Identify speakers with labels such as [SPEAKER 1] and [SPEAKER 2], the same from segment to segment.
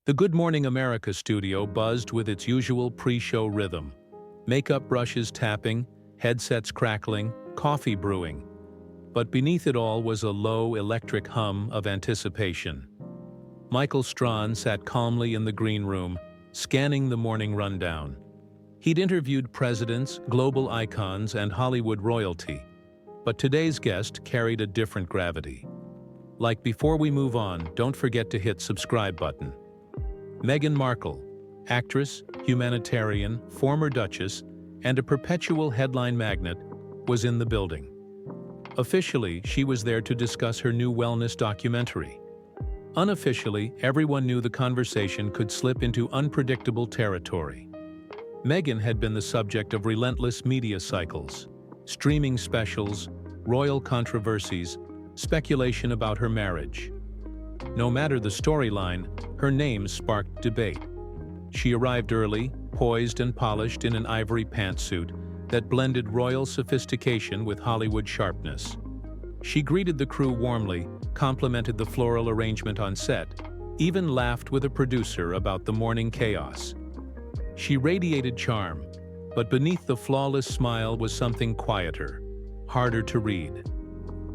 [SPEAKER 1] The Good Morning America studio buzzed with its usual pre-show rhythm. Makeup brushes tapping, headsets crackling, coffee brewing. But beneath it all was a low, electric hum of anticipation. Michael Strahan sat calmly in the green room, scanning the morning rundown. He'd interviewed presidents, global icons, and Hollywood royalty. But today's guest carried a different gravity. Like before we move on, don't forget to hit subscribe button. Meghan Markle, actress, humanitarian, former duchess, and a perpetual headline magnet, was in the building. Officially, she was there to discuss her new wellness documentary. Unofficially, everyone knew the conversation could slip into unpredictable territory. Meghan had been the subject of relentless media cycles, streaming specials, royal controversies, speculation about her marriage. No matter the storyline, her name sparked debate. She arrived early, poised and polished in an ivory pantsuit that blended royal sophistication with Hollywood sharpness. She greeted the crew warmly, complimented the floral arrangement on set, even laughed with a producer about the morning chaos. She radiated charm, but beneath the flawless smile was something quieter, harder to read.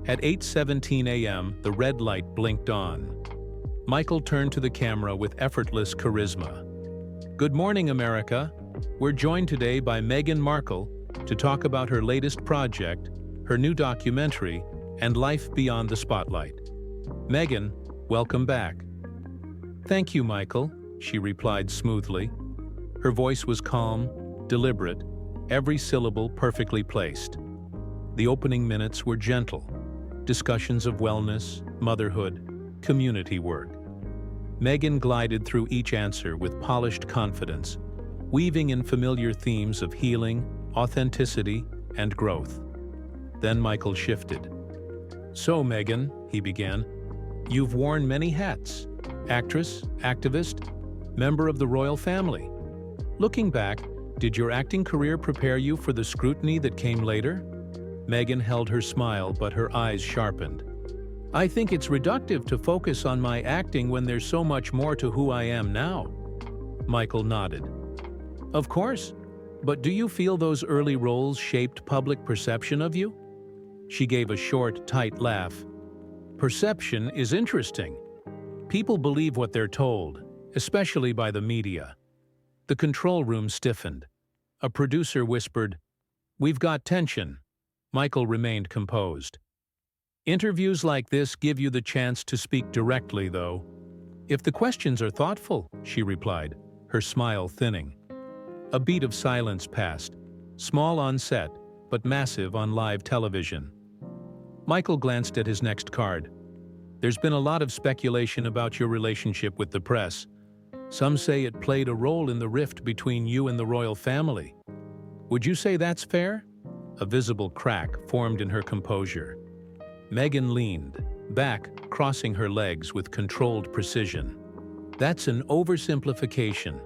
[SPEAKER 1] At 8:17 a.m., the red light blinked on. Michael turned to the camera with effortless charisma. Good morning, America. We're joined today by Meghan Markle to talk about her latest project, her new documentary, and life beyond the spotlight. Meghan, welcome back. Thank you, Michael, she replied smoothly. Her voice was calm, deliberate, every syllable perfectly placed. The opening minutes were gentle. Discussions of wellness, motherhood, community work. Meghan glided through each answer with polished confidence, weaving in familiar themes of healing, authenticity, and growth. Then Michael shifted. So, Meghan, he began, you've worn many hats. Actress, activist, member of the royal family. Looking back, did your acting career prepare you for the scrutiny that came later? Meghan held her smile, but her eyes sharpened. I think it's reductive to focus on my acting when there's so much more to who I am now. Michael nodded. Of course, but do you feel those early roles shaped public perception of you? She gave a short, tight laugh. Perception is interesting. People believe what they're told, especially by the media. The control room stiffened. A producer whispered, "We've got tension." Michael remained composed. Interviews like this give you the chance to speak directly, though. If the questions are thoughtful, she replied, her smile thinning. A beat of silence passed, small on set, but massive on live television. Michael glanced at his next card. There's been a lot of speculation about your relationship with the press. Some say it played a role in the rift between you and the royal family. Would you say that's fair? A visible crack formed in her composure. Meghan leaned back, crossing her legs with controlled precision. That's an oversimplification.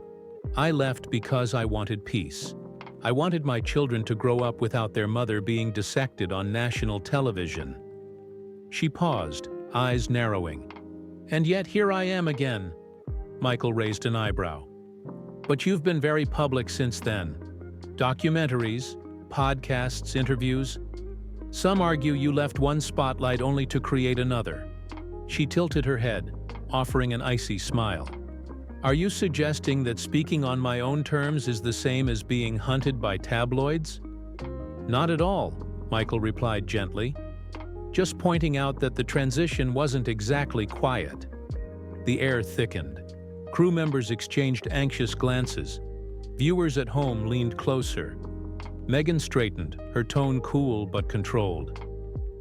[SPEAKER 1] I left because I wanted peace. I wanted my children to grow up without their mother being dissected on national television. She paused, eyes narrowing. And yet here I am again. Michael raised an eyebrow. But you've been very public since then. Documentaries, podcasts, interviews. Some argue you left one spotlight only to create another. She tilted her head, offering an icy smile. Are you suggesting that speaking on my own terms is the same as being hunted by tabloids? Not at all, Michael replied gently. Just pointing out that the transition wasn't exactly quiet. The air thickened. Crew members exchanged anxious glances. Viewers at home leaned closer. Meghan straightened, her tone cool but controlled.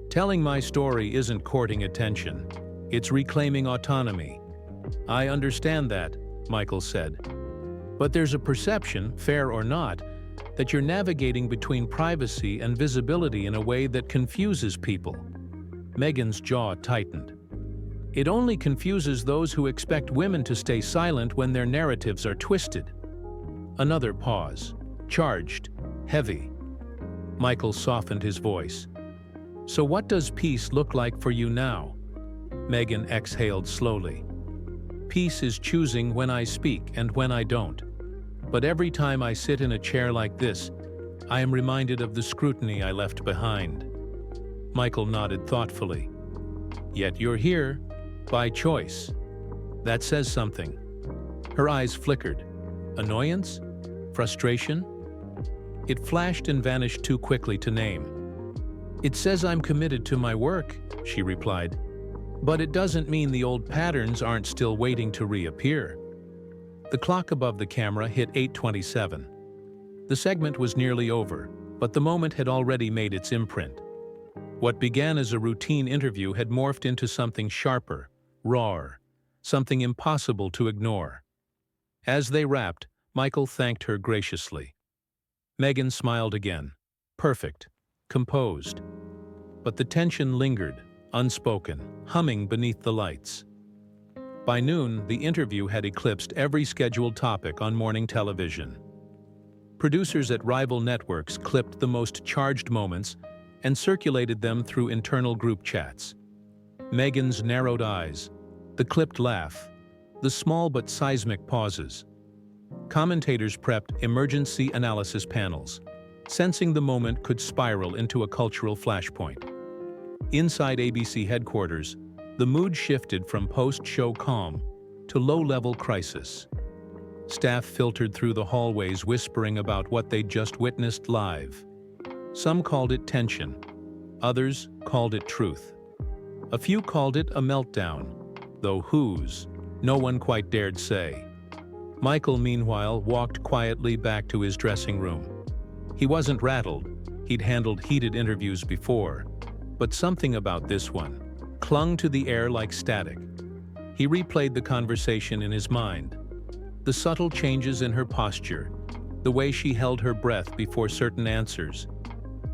[SPEAKER 1] Telling my story isn't courting attention. It's reclaiming autonomy. I understand that, Michael said. But there's a perception, fair or not, that you're navigating between privacy and visibility in a way that confuses people. Meghan's jaw tightened. It only confuses those who expect women to stay silent when their narratives are twisted. Another pause, charged, heavy. Michael softened his voice. So what does peace look like for you now? Meghan exhaled slowly. Peace is choosing when I speak and when I don't. But every time I sit in a chair like this, I am reminded of the scrutiny I left behind." Michael nodded thoughtfully. "Yet you're here, by choice. That says something." Her eyes flickered. Annoyance? Frustration? It flashed and vanished too quickly to name. "It says I'm committed to my work," she replied. "But it doesn't mean the old patterns aren't still waiting to reappear." The clock above the camera hit 8:27. The segment was nearly over, but the moment had already made its imprint. What began as a routine interview had morphed into something sharper, rawer, something impossible to ignore. As they wrapped, Michael thanked her graciously. Meghan smiled again. Perfect. Composed. But the tension lingered, unspoken, humming beneath the lights. By noon, the interview had eclipsed every scheduled topic on morning television. Producers at rival networks clipped the most charged moments and circulated them through internal group chats. Meghan's narrowed eyes, the clipped laugh, the small but seismic pauses. Commentators prepped emergency analysis panels, sensing the moment could spiral into a cultural flashpoint. Inside ABC headquarters, the mood shifted from post-show calm to low-level crisis. Staff filtered through the hallways whispering about what they'd just witnessed live. Some called it tension. Others called it truth. A few called it a meltdown, though whose, no one quite dared say. Michael, meanwhile, walked quietly back to his dressing room. He wasn't rattled. He'd handled heated interviews before. But something about this one clung to the air like static. He replayed the conversation in his mind. The subtle changes in her posture, the way she held her breath before certain answers,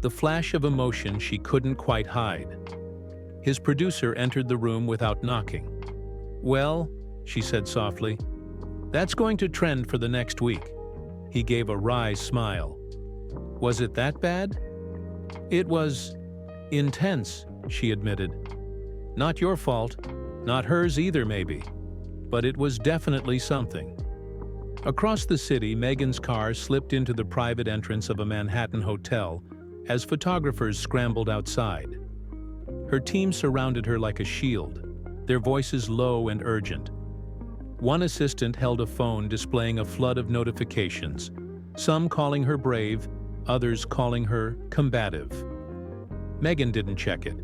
[SPEAKER 1] the flash of emotion she couldn't quite hide. His producer entered the room without knocking. "Well," she said softly, "that's going to trend for the next week." He gave a wry smile. "Was it that bad?" "It was intense," she admitted. "Not your fault, not hers either maybe, but it was definitely something." Across the city, Meghan's car slipped into the private entrance of a Manhattan hotel as photographers scrambled outside. Her team surrounded her like a shield, their voices low and urgent. One assistant held a phone displaying a flood of notifications, some calling her brave, others calling her combative. Meghan didn't check it.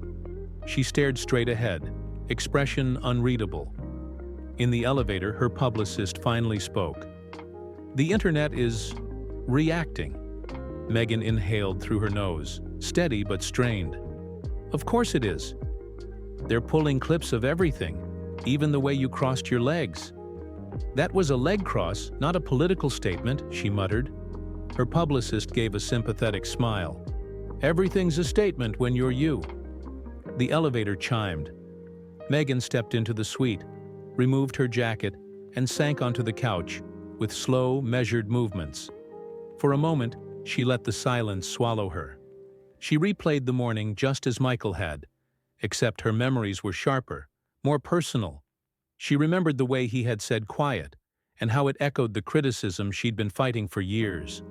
[SPEAKER 1] She stared straight ahead, expression unreadable. In the elevator, her publicist finally spoke. "The internet is reacting." Meghan inhaled through her nose, steady but strained. "Of course it is. They're pulling clips of everything, even the way you crossed your legs." "That was a leg cross, not a political statement," she muttered. Her publicist gave a sympathetic smile. "Everything's a statement when you're you." The elevator chimed. Meghan stepped into the suite, removed her jacket, and sank onto the couch, with slow, measured movements. For a moment, she let the silence swallow her. She replayed the morning just as Michael had, except her memories were sharper, more personal. She remembered the way he had said quiet, and how it echoed the criticism she'd been fighting for years.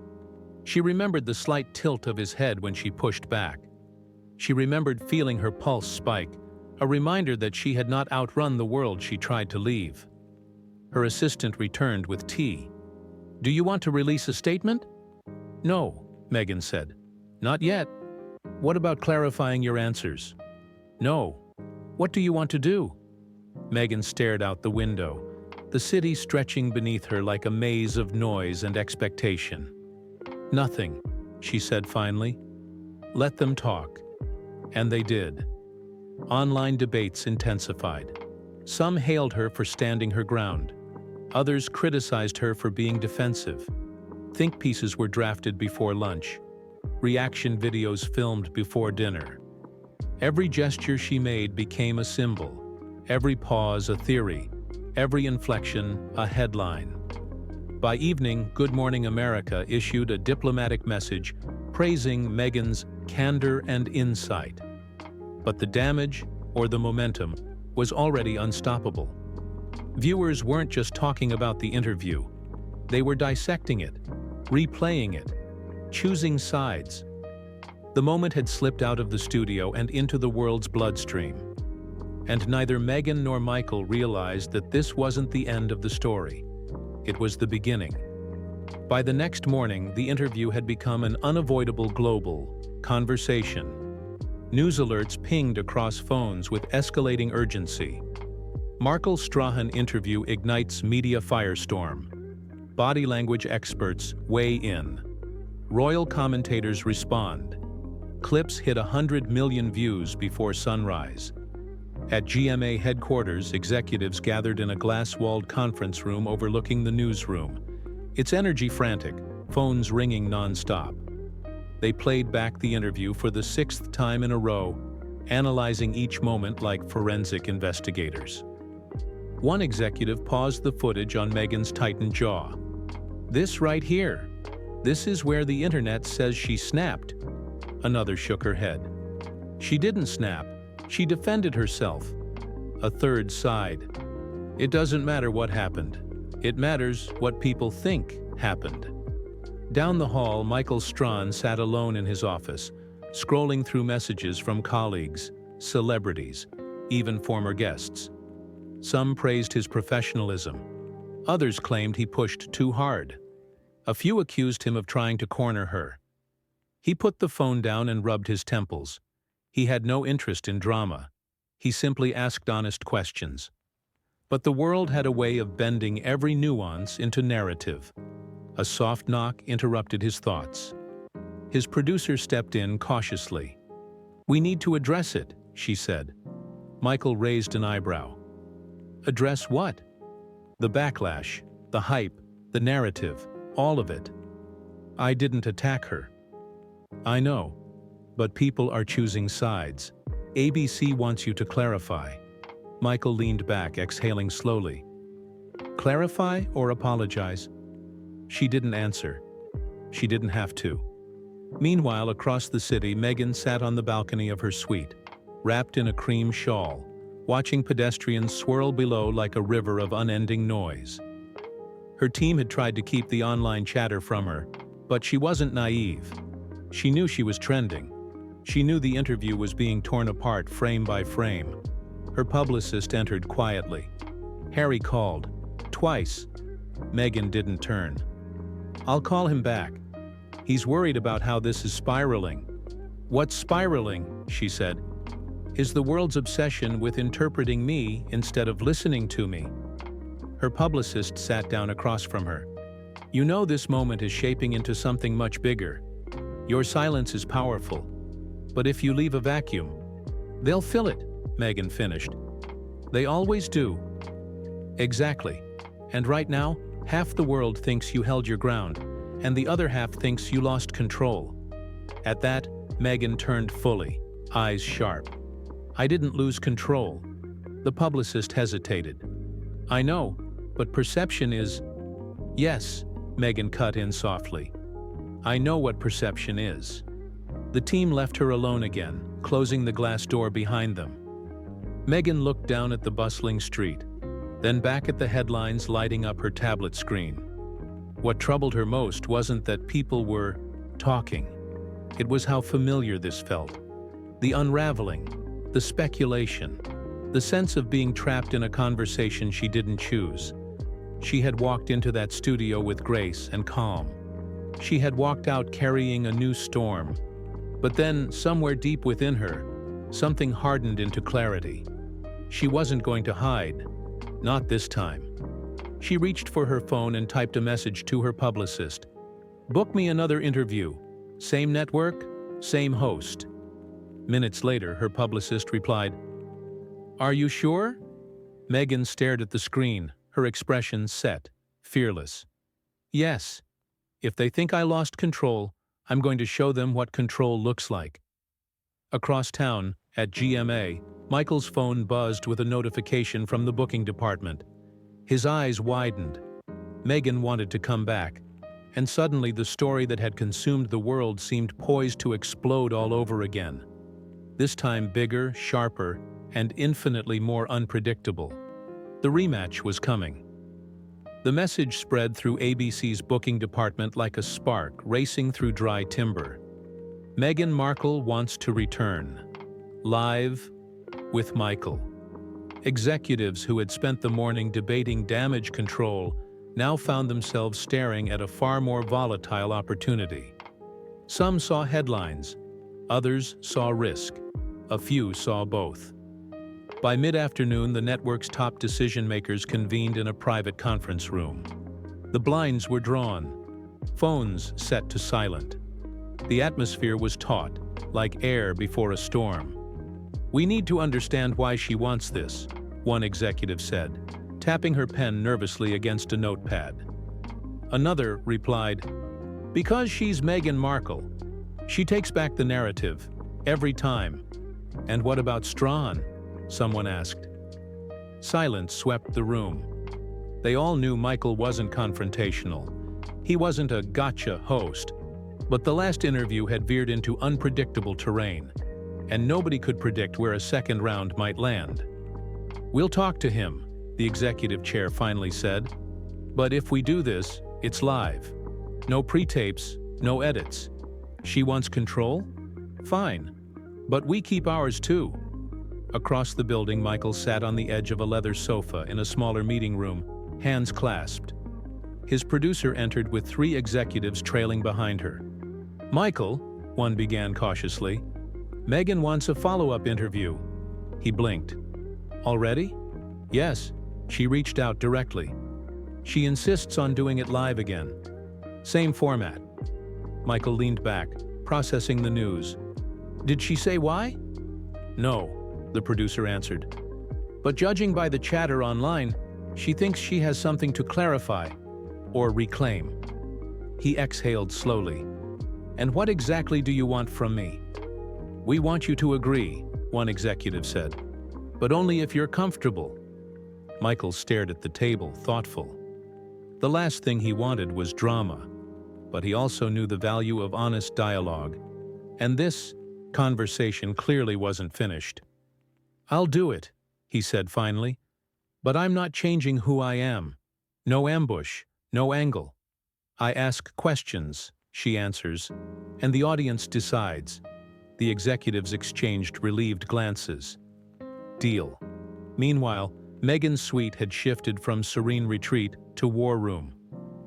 [SPEAKER 1] She remembered the slight tilt of his head when she pushed back. She remembered feeling her pulse spike, a reminder that she had not outrun the world she tried to leave. Her assistant returned with tea. "Do you want to release a statement?" "No," Meghan said. "Not yet." "What about clarifying your answers?" "No." "What do you want to do?" Meghan stared out the window, the city stretching beneath her like a maze of noise and expectation. "Nothing," she said finally. "Let them talk." And they did. Online debates intensified. Some hailed her for standing her ground. Others criticized her for being defensive. Think pieces were drafted before lunch. Reaction videos filmed before dinner. Every gesture she made became a symbol. Every pause a theory. Every inflection a headline. By evening, Good Morning America issued a diplomatic message praising Meghan's candor and insight. But the damage, or the momentum, was already unstoppable. Viewers weren't just talking about the interview. They were dissecting it, replaying it, choosing sides. The moment had slipped out of the studio and into the world's bloodstream. And neither Meghan nor Michael realized that this wasn't the end of the story. It was the beginning. By the next morning, the interview had become an unavoidable global conversation. News alerts pinged across phones with escalating urgency. Michael Strahan interview ignites media firestorm. Body language experts weigh in. Royal commentators respond. Clips hit 100 million views before sunrise. At GMA headquarters, executives gathered in a glass-walled conference room overlooking the newsroom. Its energy frantic, phones ringing non-stop. They played back the interview for the 6th time in a row, analyzing each moment like forensic investigators. One executive paused the footage on Meghan's tightened jaw. "This right here. This is where the internet says she snapped." Another shook her head. "She didn't snap. She defended herself." A third sighed. "It doesn't matter what happened. It matters what people think happened." Down the hall, Michael Strahan sat alone in his office, scrolling through messages from colleagues, celebrities, even former guests. Some praised his professionalism. Others claimed he pushed too hard. A few accused him of trying to corner her. He put the phone down and rubbed his temples. He had no interest in drama. He simply asked honest questions. But the world had a way of bending every nuance into narrative. A soft knock interrupted his thoughts. His producer stepped in cautiously. "We need to address it," she said. Michael raised an eyebrow. "Address what?" "The backlash, the hype, the narrative, all of it." "I didn't attack her." "I know, but people are choosing sides. ABC wants you to clarify." Michael leaned back, exhaling slowly. "Clarify or apologize?" She didn't answer. She didn't have to. Meanwhile, across the city, Meghan sat on the balcony of her suite, wrapped in a cream shawl, watching pedestrians swirl below like a river of unending noise. Her team had tried to keep the online chatter from her, but she wasn't naive. She knew she was trending. She knew the interview was being torn apart frame by frame. Her publicist entered quietly. Harry called. Twice. Meghan didn't turn. "I'll call him back. He's worried about how this is spiraling." "What's spiraling?" she said. "Is the world's obsession with interpreting me instead of listening to me." Her publicist sat down across from her. "You know this moment is shaping into something much bigger. Your silence is powerful. But if you leave a vacuum, they'll fill it," Meghan finished. "They always do." "Exactly. And right now, half the world thinks you held your ground, and the other half thinks you lost control." At that, Meghan turned fully, eyes sharp. "I didn't lose control." The publicist hesitated. "I know, but perception is—" "Yes," Meghan cut in softly. "I know what perception is." The team left her alone again, closing the glass door behind them. Meghan looked down at the bustling street, then back at the headlines lighting up her tablet screen. What troubled her most wasn't that people were talking. It was how familiar this felt. The unraveling, the speculation, the sense of being trapped in a conversation she didn't choose. She had walked into that studio with grace and calm. She had walked out carrying a new storm. But then, somewhere deep within her, something hardened into clarity. She wasn't going to hide. Not this time. She reached for her phone and typed a message to her publicist. "Book me another interview. Same network, same host." Minutes later, her publicist replied, "Are you sure?" Meghan stared at the screen, her expression set, fearless. "Yes. If they think I lost control, I'm going to show them what control looks like." Across town, at GMA, Michael's phone buzzed with a notification from the booking department. His eyes widened. Meghan wanted to come back, and suddenly the story that had consumed the world seemed poised to explode all over again. This time bigger, sharper, and infinitely more unpredictable. The rematch was coming. The message spread through ABC's booking department like a spark racing through dry timber. Meghan Markle wants to return. Live with Michael. Executives who had spent the morning debating damage control now found themselves staring at a far more volatile opportunity. Some saw headlines, others saw risk, a few saw both. By mid-afternoon, the network's top decision-makers convened in a private conference room. The blinds were drawn, phones set to silent. The atmosphere was taut, like air before a storm. "We need to understand why she wants this," one executive said, tapping her pen nervously against a notepad. Another replied, "Because she's Meghan Markle. She takes back the narrative, every time." "And what about Strahan?" someone asked. Silence swept the room. They all knew Michael wasn't confrontational. He wasn't a gotcha host. But the last interview had veered into unpredictable terrain, and nobody could predict where a second round might land. "We'll talk to him," the executive chair finally said. "But if we do this, it's live. No pre-tapes, no edits. She wants control? Fine. But we keep ours too." Across the building, Michael sat on the edge of a leather sofa in a smaller meeting room, hands clasped. His producer entered with 3 executives trailing behind her. "Michael," one began cautiously, "Meghan wants a follow-up interview." He blinked. "Already?" "Yes." She reached out directly. "She insists on doing it live again. Same format." Michael leaned back, processing the news. "Did she say why?" "No," the producer answered. "But judging by the chatter online, she thinks she has something to clarify or reclaim." He exhaled slowly. "And what exactly do you want from me?" "We want you to agree," one executive said. "But only if you're comfortable." Michael stared at the table, thoughtful. The last thing he wanted was drama, but he also knew the value of honest dialogue. And this conversation clearly wasn't finished. "I'll do it," he said finally. "But I'm not changing who I am. No ambush, no angle. I ask questions, she answers, and the audience decides." The executives exchanged relieved glances. Deal. Meanwhile, Meghan's suite had shifted from serene retreat to war room.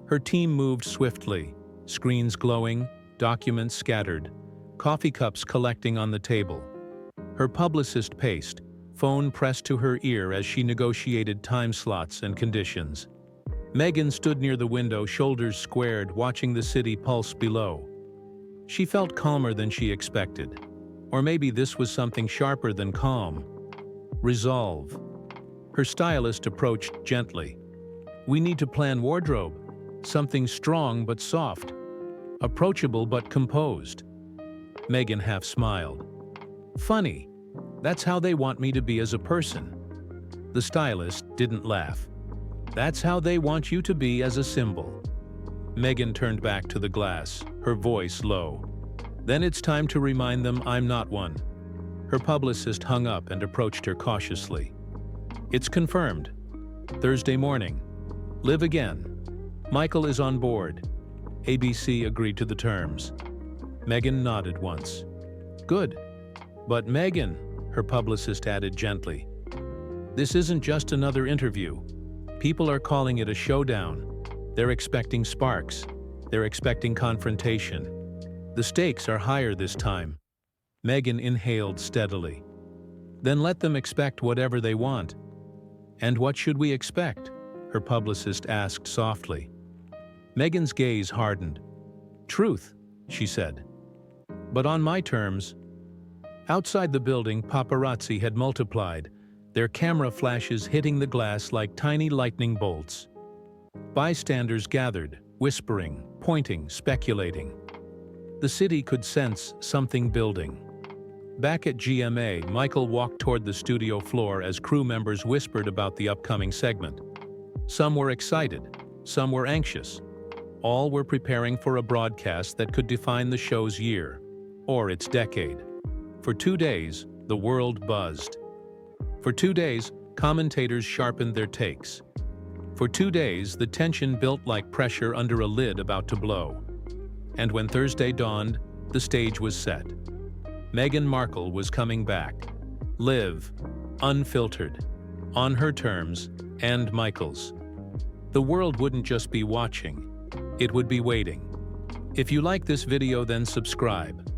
[SPEAKER 1] Her team moved swiftly, screens glowing, documents scattered, coffee cups collecting on the table. Her publicist paced, phone pressed to her ear as she negotiated time slots and conditions. Meghan stood near the window, shoulders squared, watching the city pulse below. She felt calmer than she expected. Or maybe this was something sharper than calm. Resolve. Her stylist approached gently. "We need to plan wardrobe. Something strong but soft. Approachable but composed." Meghan half smiled. "Funny. That's how they want me to be as a person." The stylist didn't laugh. "That's how they want you to be as a symbol." Meghan turned back to the glass, her voice low. "Then it's time to remind them I'm not one." Her publicist hung up and approached her cautiously. "It's confirmed. Thursday morning. Live again. Michael is on board." ABC agreed to the terms. Meghan nodded once. "Good. But Meghan," her publicist added gently, "this isn't just another interview. People are calling it a showdown. They're expecting sparks. They're expecting confrontation. The stakes are higher this time." Meghan inhaled steadily. "Then let them expect whatever they want." "And what should we expect?" her publicist asked softly. Meghan's gaze hardened. "Truth," she said. "But on my terms." Outside the building, paparazzi had multiplied, their camera flashes hitting the glass like tiny lightning bolts. Bystanders gathered, whispering, pointing, speculating. The city could sense something building. Back at GMA, Michael walked toward the studio floor as crew members whispered about the upcoming segment. Some were excited, some were anxious. All were preparing for a broadcast that could define the show's year, or its decade. For 2 days, the world buzzed. For 2 days, commentators sharpened their takes. For 2 days, the tension built like pressure under a lid about to blow. And when Thursday dawned, the stage was set. Meghan Markle was coming back. Live, unfiltered, on her terms, and Michael's. The world wouldn't just be watching, it would be waiting. If you like this video, then subscribe.